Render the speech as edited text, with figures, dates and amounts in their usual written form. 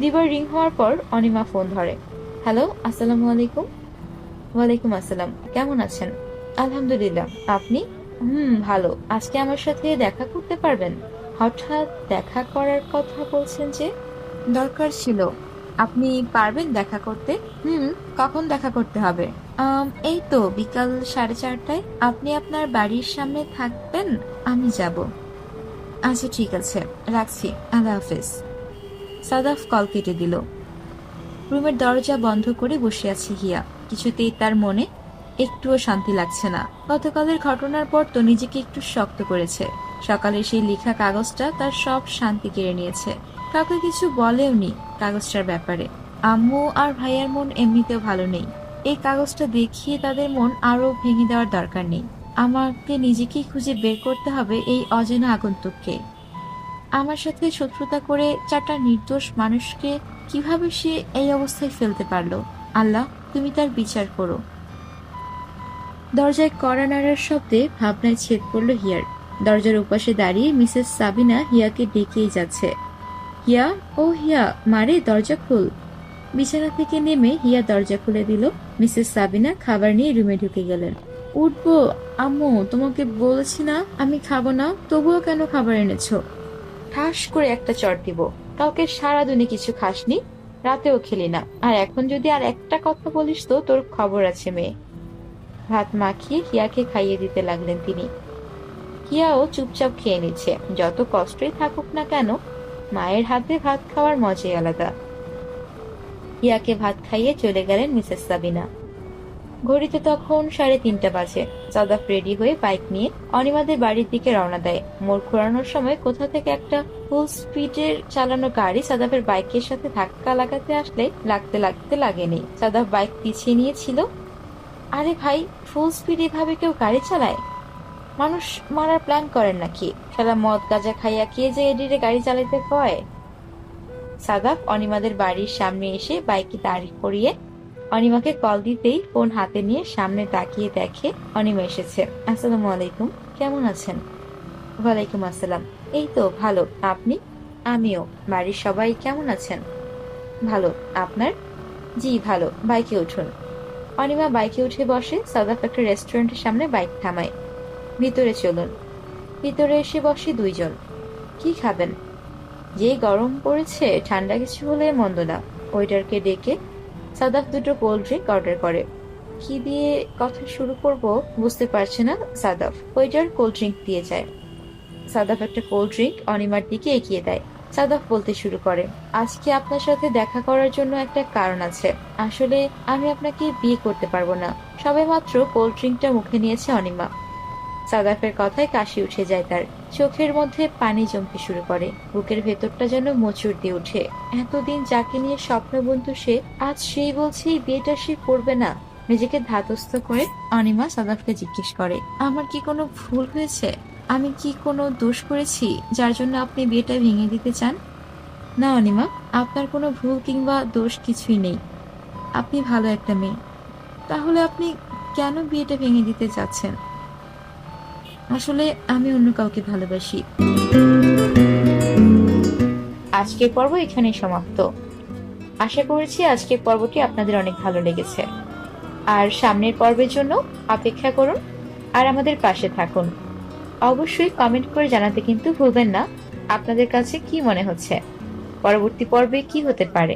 দুবার রিং হওয়ার পর অনিমা ফোন ধরে। হ্যালো, আসসালামু আলাইকুম। ওয়ালাইকুম আসসালাম, কেমন আছেন? আলহামদুলিল্লাহ, আপনি? ভালো। আজকে আমার সাথে দেখা করতে পারবেন? হঠাৎ দেখা করার কথা বলছেন যে? দরকার ছিল। আপনি পারবেন দেখা করতে? হুম। কখন দেখা করতে হবে? এই তো বিকাল 4:30টায়। আপনি আপনার বাড়ির সামনে থাকবেন? আমি যাব। আচ্ছা ঠিক আছে, রাখছি। আল্লাহ হাফেজ। সাদাফ কল কেটে দিল। রুমের দরজা বন্ধ করে বসে আছে হিয়া। কিছুতেই তার মনে একটুও শান্তি লাগছে না। গতকালের ঘটনার পর তো নিজেকে একটু শক্ত করেছে। সকালে সেই লেখা কাগজটা তার সব শান্তি কেড়ে নিয়েছে। কাউকে কিছু বলেওনি কাগজটার ব্যাপারে। আম্মু আর ভাইয়ার মন এমনিতেও ভালো নেই। এই কাগজটা দেখিয়ে তাদের মন আরো ভেঙে দেওয়ার দরকার নেই। আমাকে নিজেকেই খুঁজে বের করতে হবে এই অজানা আগন্তুককে। আমার সাথে শত্রুতা করে চারটা নির্দোষ মানুষকে কিভাবে সে এই অবস্থায় ফেলতে পারলো? আল্লাহ, তুমি তার বিচার করো। দরজায় কড়া নাড়ার শব্দে ভাবনায় ছেদ পড়ল হিয়ার। দরজার উপাশে দাঁড়িয়ে মিসেস সাবিনা হিয়াকে ডেকেই যাচ্ছে। হিয়া, ও হিয়া, মারে দরজা খুল। বিছানা থেকে নেমে হিয়া দরজা খুলে দিল। মিসেস সাবিনা খাবার নিয়ে রুমে ঢুকে গেলেন। উঠবো। আম্মু, তোমাকে বলেছি না আমি খাবো না, তবুও কেন খাবার এনেছো? ঠাস করে একটা চড় দিব। কালকে সারাদিনে কিছু খাসনি, রাতেও খেলি না, আর এখন যদি আর একটা কথা বলিস তো তোর খবর আছে মেয়ে। ভাত মাখিয়ে হিয়াকে খাইয়ে দিতে লাগলেন তিনি। হিয়াও চুপচাপ খেয়ে নিচ্ছে। যত কষ্টই থাকুক না কেন, মায়ের হাতে ভাত খাওয়ার মজাই আলাদা। হিয়াকে ভাত খাইয়ে চলে গেলেন মিসেস সাবিনা। ঘড়িতে তখন 3:30 বাজে। সাদাফ রেডি হয়ে বাইক নিয়ে অনিমাদের বাড়ির দিকে রওনা দেয়। মোড় ঘোরানোর সময় কোথা থেকে একটা ফুল স্পিডের চালানো গাড়ি সাদাফের বাইকের সাথে ধাক্কা লাগাতে আসলে লাগতে লাগতে লাগেনি। সাদাফ বাইক পিছিয়ে নিয়েছিল। আরে ভাই, ফুল স্পিড এভাবে কেউ গাড়ি চালায়? মানুষ মারার প্ল্যান করেন নাকি? সারা মদ গাঁজা খাইয়া কে যে এডিরে গাড়ি চালাইতে কয়? সাদাফ অনিমাদের বাড়ির সামনে এসে বাইকে দাঁড় করিয়ে অনিমাকে কল দিতেই ফোন হাতে নিয়ে সামনে তাকিয়ে দেখে অনিমা এসেছে। আসসালামু আলাইকুম, কেমন আছেন? ওয়ালাইকুম আসসালাম। এই তো ভালো, আপনি? আমিও। বাড়ির সবাই কেমন আছেন? ভালো। আপনার? জি ভালো। বাইকে উঠুন। অনিমা বাইকে উঠে বসে। সাদাফ একটা রেস্টুরেন্টের সামনে বাইক থামায়। ভিতরে চলুন। ভিতরে এসে বসে দুইজন। কি খাবেন? যে গরম পড়েছে, ঠান্ডা কিছু হলে মন্দ না। ওয়েটারকে ডেকে সাদাফ দুটো কোল্ড ড্রিঙ্ক অর্ডার করে। কি দিয়ে কথা শুরু করব বুঝতে পারছে না সাদাফ। ওয়েটার কোল্ড ড্রিঙ্ক দিয়ে যায়। সাদাফ একটা কোল্ড ড্রিঙ্ক অনিমার দিকে এগিয়ে দেয়। সাদাফ বলতে শুরু করে, আজকে আপনার সাথে দেখা করার জন্য একটা কারণ আছে। আসলে আমি আপনাকে বিয়ে করতে পারবো না। সবেমাত্র কোল্ড ড্রিঙ্কটা মুখে নিয়েছে অনিমা। সাদাফের কথায় কাশি উঠে যায় তার। চোখের মধ্যে পানি জমতে শুরু করে। বুকের ভেতরটা যেন মোচড় দিয়ে ওঠে। এতদিন যাকে নিয়ে স্বপ্ন বন্ধু সে, আজ সেই বলছে এই বিয়েটা সে করবে না। নিজেকে ধাতস্থ করে অনিমা সাদাফকে জিজ্ঞেস করে, আমার কি কোনো ভুল হয়েছে? আমি কি কোনো দোষ করেছি যার জন্য আপনি বিয়েটা ভেঙে দিতে চান? না অনিমা, আপনার কোনো ভুল কিংবা দোষ কিছুই নেই। আপনি ভালো একটা মেয়ে। তাহলে আপনি কেন বিয়েটা ভেঙে দিতে চাচ্ছেন? আসলে আমি অন্য কাউকে ভালোবাসি। আজকের পর্ব এখানেই সমাপ্ত। আশা করছি আজকের পর্বটি আপনাদের অনেক ভালো লেগেছে। আর সামনের পর্বের জন্য অপেক্ষা করুন আর আমাদের পাশে থাকুন। অবশ্যই কমেন্ট করে জানাতে কিন্তু ভুলবেন না আপনাদের কাছে কি মনে হচ্ছে, পরবর্তী পর্বে কি হতে পারে।